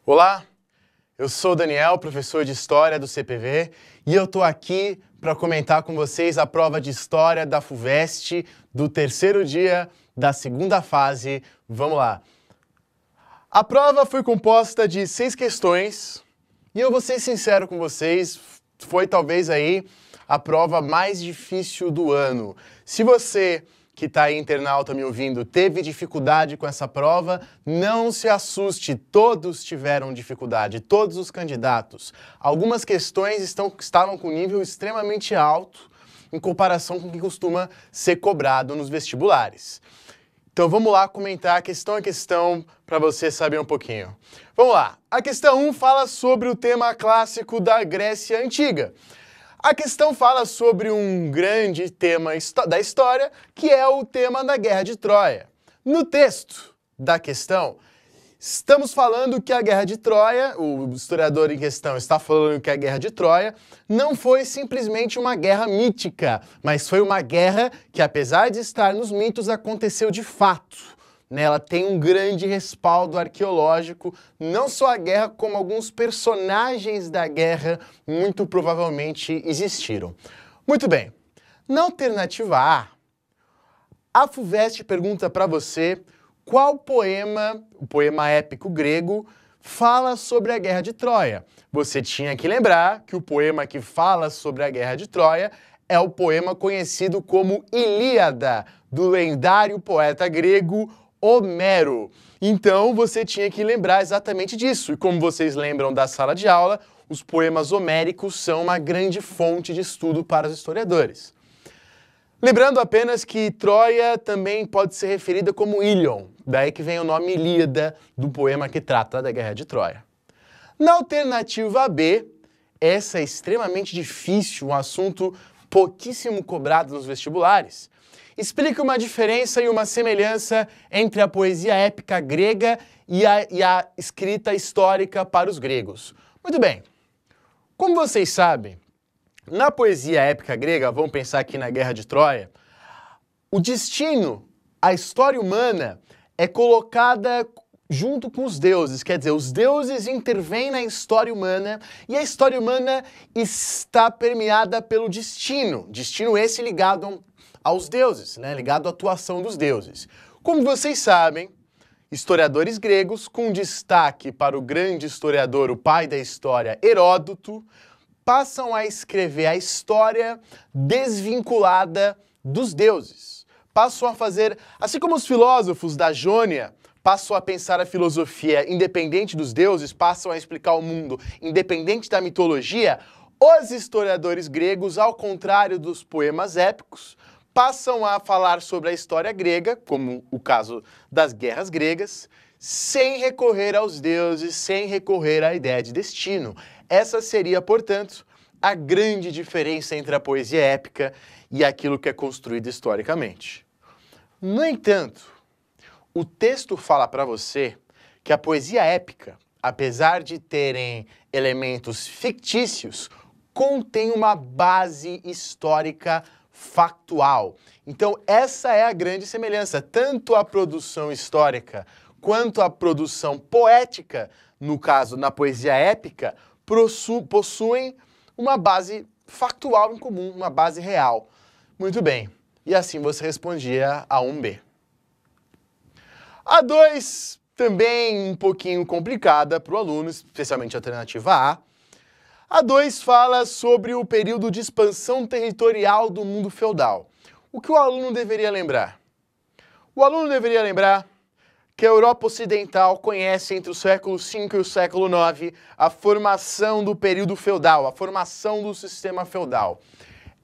Olá, eu sou o Daniel, professor de História do CPV, e eu estou aqui para comentar com vocês a prova de História da FUVEST do terceiro dia da segunda fase. Vamos lá! A prova foi composta de 6 questões, e eu vou ser sincero com vocês, foi talvez aí a prova mais difícil do ano. Se você que está aí internauta me ouvindo, teve dificuldade com essa prova, não se assuste, todos tiveram dificuldade, todos os candidatos. Algumas questões estavam com nível extremamente alto em comparação com o que costuma ser cobrado nos vestibulares. Então vamos lá comentar questão a questão para você saber um pouquinho. Vamos lá, a questão 1 fala sobre o tema clássico da Grécia Antiga. A questão fala sobre um grande tema da história, que é o tema da Guerra de Troia. No texto da questão, estamos falando que a Guerra de Troia, o historiador em questão está falando que a Guerra de Troia não foi simplesmente uma guerra mítica, mas foi uma guerra que, apesar de estar nos mitos, aconteceu de fato. Ela tem um grande respaldo arqueológico, não só a guerra, como alguns personagens da guerra muito provavelmente existiram. Muito bem, na alternativa A FUVEST pergunta para você qual poema, o poema épico grego, fala sobre a Guerra de Troia. Você tinha que lembrar que o poema que fala sobre a Guerra de Troia é o poema conhecido como Ilíada, do lendário poeta grego Homero. Então você tinha que lembrar exatamente disso. E como vocês lembram da sala de aula, os poemas homéricos são uma grande fonte de estudo para os historiadores. Lembrando apenas que Troia também pode ser referida como Ilion, daí que vem o nome Ilíada do poema que trata da Guerra de Troia. Na alternativa B, essa é extremamente difícil, um assunto pouquíssimo cobrado nos vestibulares. Explica uma diferença e uma semelhança entre a poesia épica grega e a escrita histórica para os gregos. Muito bem, como vocês sabem, na poesia épica grega, vamos pensar aqui na Guerra de Troia, o destino, a história humana é colocada junto com os deuses, quer dizer, os deuses intervêm na história humana e a história humana está permeada pelo destino esse ligado aos deuses, ligado à atuação dos deuses. Como vocês sabem, historiadores gregos, com destaque para o grande historiador, o pai da história, Heródoto, passam a escrever a história desvinculada dos deuses. Passam a fazer, assim como os filósofos da Jônia passam a pensar a filosofia independente dos deuses, passam a explicar o mundo independente da mitologia, os historiadores gregos, ao contrário dos poemas épicos, passam a falar sobre a história grega, como o caso das guerras gregas, sem recorrer aos deuses, sem recorrer à ideia de destino. Essa seria, portanto, a grande diferença entre a poesia épica e aquilo que é construído historicamente. No entanto, o texto fala para você que a poesia épica, apesar de terem elementos fictícios, contém uma base histórica factual. Então essa é a grande semelhança, tanto a produção histórica quanto a produção poética, no caso na poesia épica, possuem uma base factual em comum, uma base real. Muito bem, e assim você respondia a 1B. A 2, também um pouquinho complicada para o aluno, especialmente a alternativa A. A 2 fala sobre o período de expansão territorial do mundo feudal. O que o aluno deveria lembrar? O aluno deveria lembrar que a Europa Ocidental conhece entre o século V e o século IX a formação do período feudal, a formação do sistema feudal.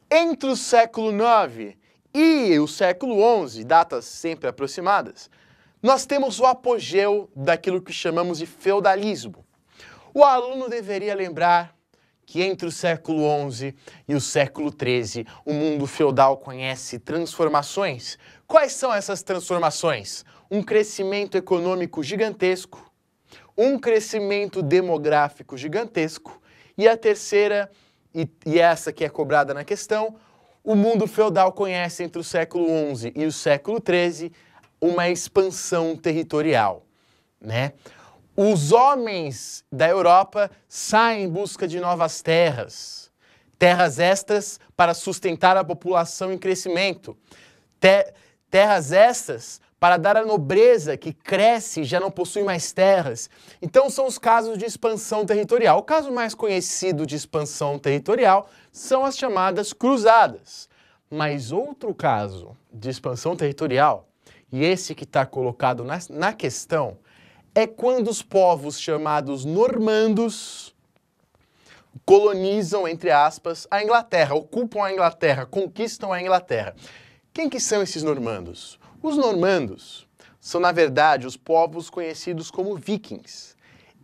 Entre o século IX e o século XI, datas sempre aproximadas, nós temos o apogeu daquilo que chamamos de feudalismo. O aluno deveria lembrar que entre o século XI e o século XIII, o mundo feudal conhece transformações. Quais são essas transformações? Um crescimento econômico gigantesco, um crescimento demográfico gigantesco, e a terceira, e essa que é cobrada na questão, o mundo feudal conhece entre o século XI e o século XIII uma expansão territorial, os homens da Europa saem em busca de novas terras, terras estas para sustentar a população em crescimento, terras estas para dar à nobreza que cresce e já não possui mais terras. Então são os casos de expansão territorial. O caso mais conhecido de expansão territorial são as chamadas cruzadas. Mas outro caso de expansão territorial, e esse que está colocado na questão, é quando os povos chamados normandos colonizam, entre aspas, a Inglaterra, ocupam a Inglaterra, conquistam a Inglaterra. Quem que são esses normandos? Os normandos são, na verdade, os povos conhecidos como vikings.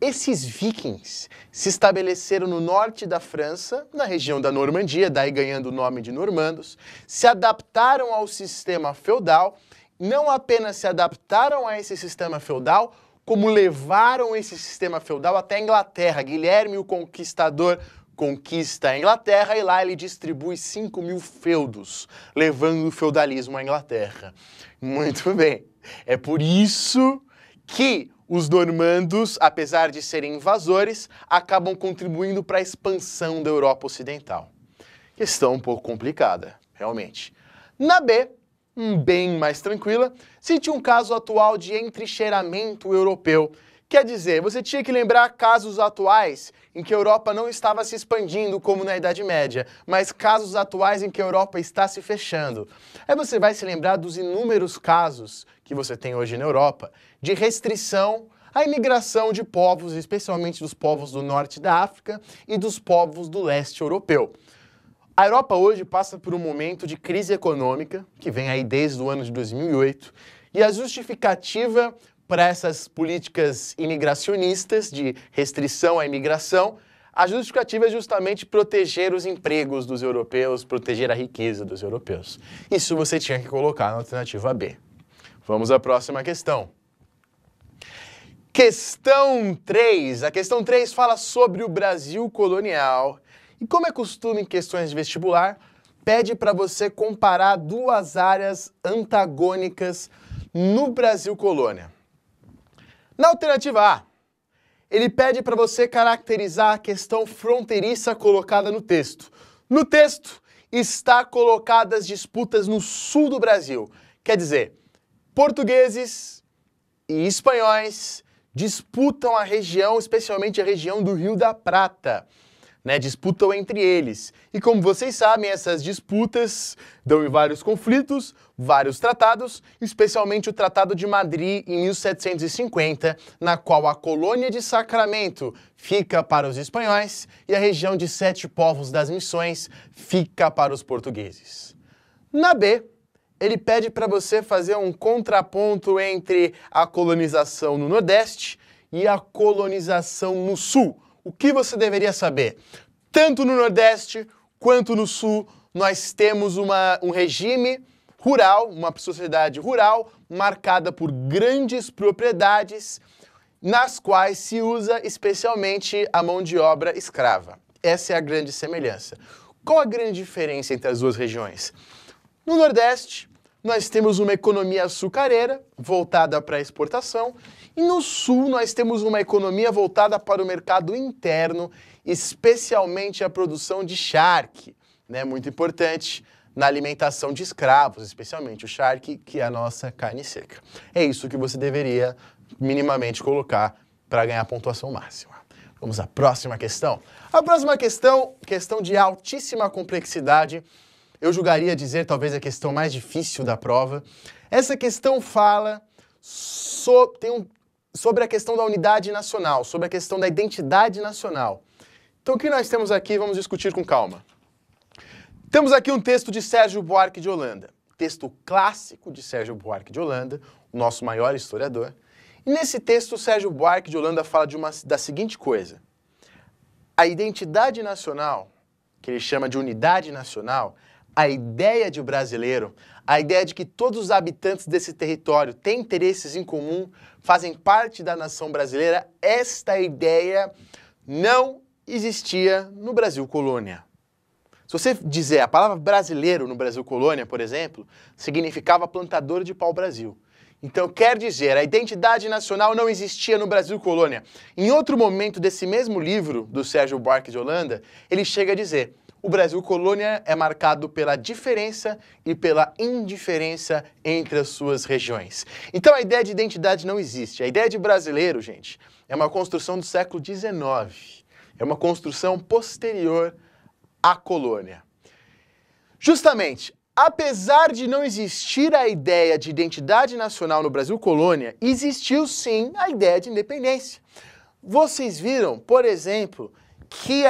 Esses vikings se estabeleceram no norte da França, na região da Normandia, daí ganhando o nome de normandos, se adaptaram ao sistema feudal, não apenas se adaptaram a esse sistema feudal, como levaram esse sistema feudal até a Inglaterra. Guilherme o Conquistador conquista a Inglaterra e lá ele distribui 5.000 feudos, levando o feudalismo à Inglaterra. Muito bem. É por isso que os normandos, apesar de serem invasores, acabam contribuindo para a expansão da Europa Ocidental. Questão um pouco complicada, realmente. Na B, bem mais tranquila, cite um caso atual de entrincheiramento europeu. Quer dizer, você tinha que lembrar casos atuais em que a Europa não estava se expandindo como na Idade Média, mas casos atuais em que a Europa está se fechando. Aí você vai se lembrar dos inúmeros casos que você tem hoje na Europa de restrição à imigração de povos, especialmente dos povos do norte da África e dos povos do leste europeu. A Europa hoje passa por um momento de crise econômica, que vem aí desde o ano de 2008, e a justificativa para essas políticas imigracionistas de restrição à imigração, a justificativa é justamente proteger os empregos dos europeus, proteger a riqueza dos europeus. Isso você tinha que colocar na alternativa B. Vamos à próxima questão. Questão 3. A questão 3 fala sobre o Brasil colonial. E como é costume em questões de vestibular, pede para você comparar duas áreas antagônicas no Brasil colônia. Na alternativa A, ele pede para você caracterizar a questão fronteiriça colocada no texto. No texto está colocadas disputas no sul do Brasil. Quer dizer, portugueses e espanhóis disputam a região, especialmente a região do Rio da Prata. Disputam entre eles. E como vocês sabem, essas disputas dão em vários conflitos, vários tratados, especialmente o Tratado de Madrid em 1750, na qual a colônia de Sacramento fica para os espanhóis e a região de Sete Povos das Missões fica para os portugueses. Na B, ele pede para você fazer um contraponto entre a colonização no Nordeste e a colonização no Sul. O que você deveria saber? Tanto no Nordeste quanto no Sul, nós temos um regime rural, uma sociedade rural, marcada por grandes propriedades, nas quais se usa especialmente a mão de obra escrava. Essa é a grande semelhança. Qual a grande diferença entre as duas regiões? No Nordeste, nós temos uma economia açucareira, voltada para a exportação, e no Sul nós temos uma economia voltada para o mercado interno, especialmente a produção de charque, muito importante na alimentação de escravos, especialmente o charque, que é a nossa carne seca. É isso que você deveria minimamente colocar para ganhar a pontuação máxima. Vamos à próxima questão. A próxima questão de altíssima complexidade, eu julgaria dizer talvez a questão mais difícil da prova. Essa questão fala sobre a questão da unidade nacional, sobre a questão da identidade nacional. Então o que nós temos aqui, vamos discutir com calma. Temos aqui um texto de Sérgio Buarque de Holanda, texto clássico de Sérgio Buarque de Holanda, o nosso maior historiador. E nesse texto, Sérgio Buarque de Holanda fala da seguinte coisa: a identidade nacional, que ele chama de unidade nacional, a ideia de brasileiro, a ideia de que todos os habitantes desse território têm interesses em comum, fazem parte da nação brasileira, esta ideia não existia no Brasil colônia. Se você dizer a palavra brasileiro no Brasil colônia, por exemplo, significava plantador de pau-brasil. Então, quer dizer, a identidade nacional não existia no Brasil colônia. Em outro momento desse mesmo livro, do Sérgio Buarque de Holanda, ele chega a dizer: o Brasil colônia é marcado pela diferença e pela indiferença entre as suas regiões. Então, a ideia de identidade não existe. A ideia de brasileiro, gente, é uma construção do século XIX. É uma construção posterior à colônia. Justamente, apesar de não existir a ideia de identidade nacional no Brasil colônia, existiu sim a ideia de independência. Vocês viram, por exemplo, que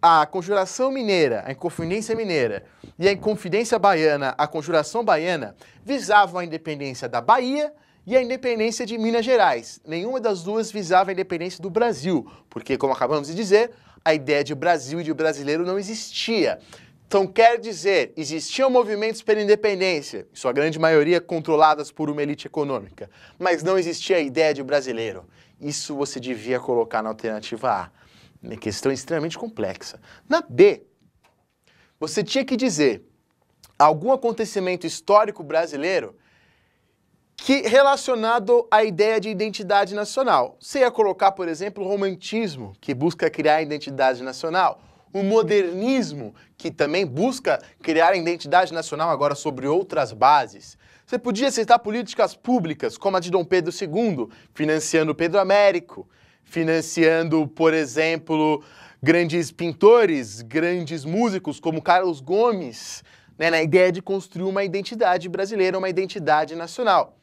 a Conjuração Mineira, a Inconfidência Mineira e a Inconfidência Baiana, a Conjuração Baiana, visavam a independência da Bahia e a independência de Minas Gerais. Nenhuma das duas visava a independência do Brasil, porque, como acabamos de dizer, a ideia de Brasil e de brasileiro não existia. Então, quer dizer, existiam movimentos pela independência, em sua grande maioria controladas por uma elite econômica, mas não existia a ideia de brasileiro. Isso você devia colocar na alternativa A. Uma questão extremamente complexa. Na B, você tinha que dizer algum acontecimento histórico brasileiro relacionado à ideia de identidade nacional. Você ia colocar, por exemplo, o romantismo, que busca criar a identidade nacional, o modernismo, que também busca criar a identidade nacional agora sobre outras bases. Você podia citar políticas públicas, como a de Dom Pedro II, financiando Pedro Américo, financiando, por exemplo, grandes pintores, grandes músicos, como Carlos Gomes, né, na ideia de construir uma identidade brasileira, uma identidade nacional.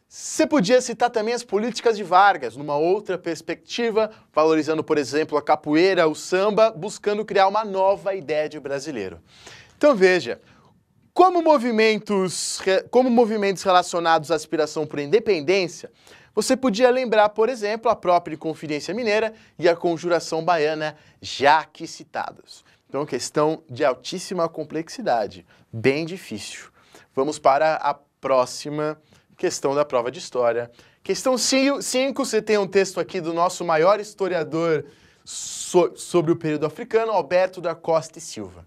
Você podia citar também as políticas de Vargas, numa outra perspectiva, valorizando, por exemplo, a capoeira, o samba, buscando criar uma nova ideia de brasileiro. Então veja, como movimentos relacionados à aspiração por independência, você podia lembrar, por exemplo, a própria Inconfidência Mineira e a Conjuração Baiana, já aqui citados. Então, questão de altíssima complexidade, bem difícil. Vamos para a próxima questão da prova de história. Questão 5, você tem um texto aqui do nosso maior historiador sobre o período africano, Alberto da Costa e Silva.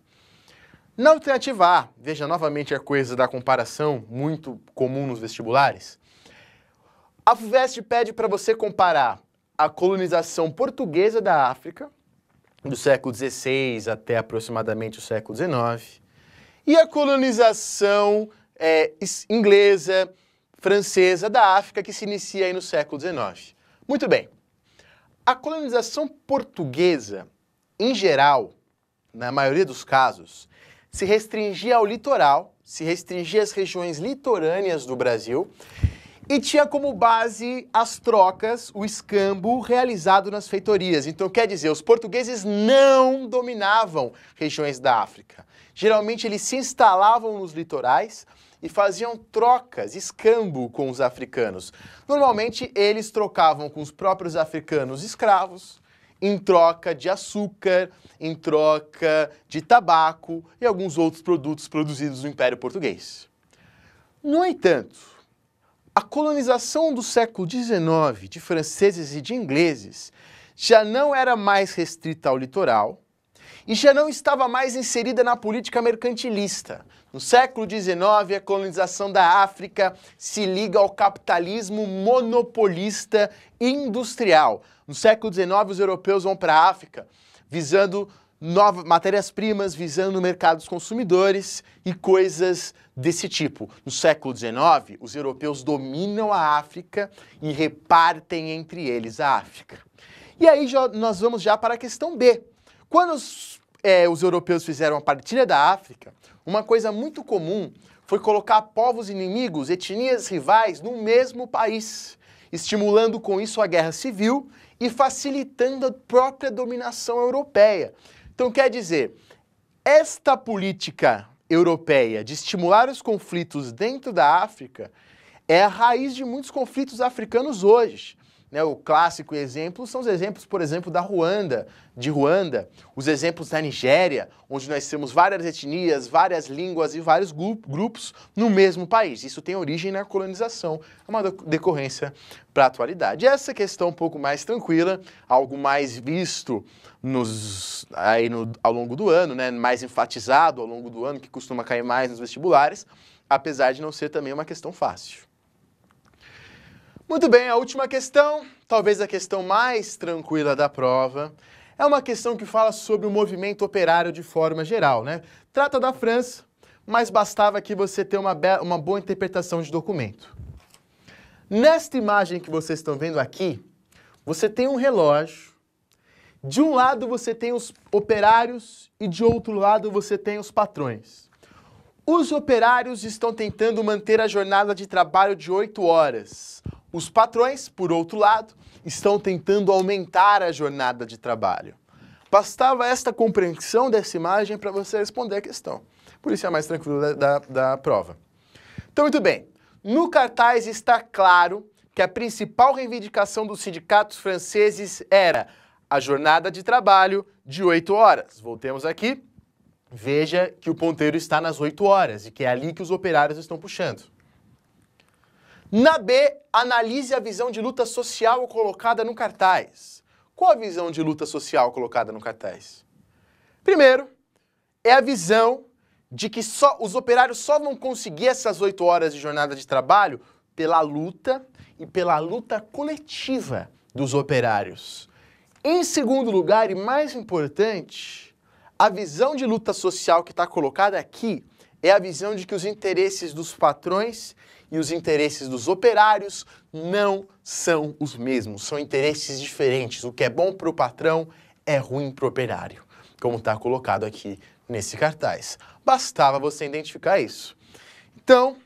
Na alternativa A, veja novamente a coisa da comparação, muito comum nos vestibulares, a FUVEST pede para você comparar a colonização portuguesa da África, do século XVI até aproximadamente o século XIX, e a colonização inglesa, francesa da África, que se inicia aí no século XIX. Muito bem. A colonização portuguesa, em geral, na maioria dos casos, se restringia ao litoral, se restringia às regiões litorâneas do Brasil e tinha como base as trocas, o escambo realizado nas feitorias. Então, quer dizer, os portugueses não dominavam regiões da África. Geralmente, eles se instalavam nos litorais e faziam trocas, escambo com os africanos. Normalmente, eles trocavam com os próprios africanos escravos, em troca de açúcar, em troca de tabaco e alguns outros produtos produzidos no Império Português. No entanto, a colonização do século XIX de franceses e de ingleses já não era mais restrita ao litoral e já não estava mais inserida na política mercantilista. No século XIX, a colonização da África se liga ao capitalismo monopolista industrial. No século XIX, os europeus vão para a África visando novas matérias-primas, visando mercados consumidores e coisas desse tipo. No século XIX, os europeus dominam a África e repartem entre eles a África. E aí nós vamos já para a questão B. Quando os europeus fizeram a partilha da África, uma coisa muito comum foi colocar povos inimigos, etnias rivais, no mesmo país, estimulando com isso a guerra civil e facilitando a própria dominação europeia. Então, quer dizer, esta política europeia de estimular os conflitos dentro da África é a raiz de muitos conflitos africanos hoje. O clássico exemplo são os exemplos, por exemplo, de Ruanda, os exemplos da Nigéria, onde nós temos várias etnias, várias línguas e vários grupos no mesmo país. Isso tem origem na colonização, é uma decorrência para a atualidade. E essa questão um pouco mais tranquila, algo mais visto ao longo do ano, mais enfatizado ao longo do ano, que costuma cair mais nos vestibulares, apesar de não ser também uma questão fácil. Muito bem, a última questão, talvez a questão mais tranquila da prova, é uma questão que fala sobre o movimento operário de forma geral, né? Trata da França, mas bastava que você tenha uma boa interpretação de documento. Nesta imagem que vocês estão vendo aqui, você tem um relógio. De um lado você tem os operários e de outro lado você tem os patrões. Os operários estão tentando manter a jornada de trabalho de 8 horas. Os patrões, por outro lado, estão tentando aumentar a jornada de trabalho. Bastava esta compreensão dessa imagem para você responder a questão. Por isso é mais tranquilo da prova. Então, muito bem. No cartaz está claro que a principal reivindicação dos sindicatos franceses era a jornada de trabalho de 8 horas. Voltemos aqui. Veja que o ponteiro está nas 8 horas e que é ali que os operários estão puxando. Na B, analise a visão de luta social colocada no cartaz. Qual a visão de luta social colocada no cartaz? Primeiro, é a visão de que os operários só vão conseguir essas 8 horas de jornada de trabalho pela luta e pela luta coletiva dos operários. Em segundo lugar, e mais importante, a visão de luta social que está colocada aqui é a visão de que os interesses dos patrões e os interesses dos operários não são os mesmos, são interesses diferentes. O que é bom para o patrão é ruim para o operário, como está colocado aqui nesse cartaz. Bastava você identificar isso. Então,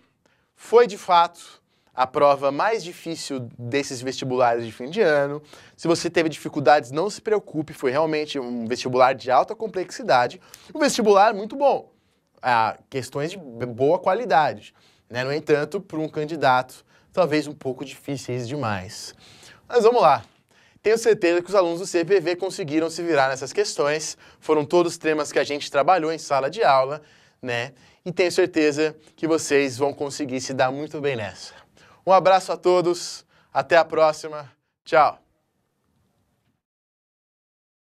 foi de fato a prova mais difícil desses vestibulares de fim de ano. Se você teve dificuldades, não se preocupe, foi realmente um vestibular de alta complexidade. Um vestibular muito bom, questões de boa qualidade, né? No entanto, para um candidato, talvez um pouco difíceis demais. Mas vamos lá. Tenho certeza que os alunos do CPV conseguiram se virar nessas questões. Foram todos temas que a gente trabalhou em sala de aula, né? E tenho certeza que vocês vão conseguir se dar muito bem nessa. Um abraço a todos, até a próxima, tchau!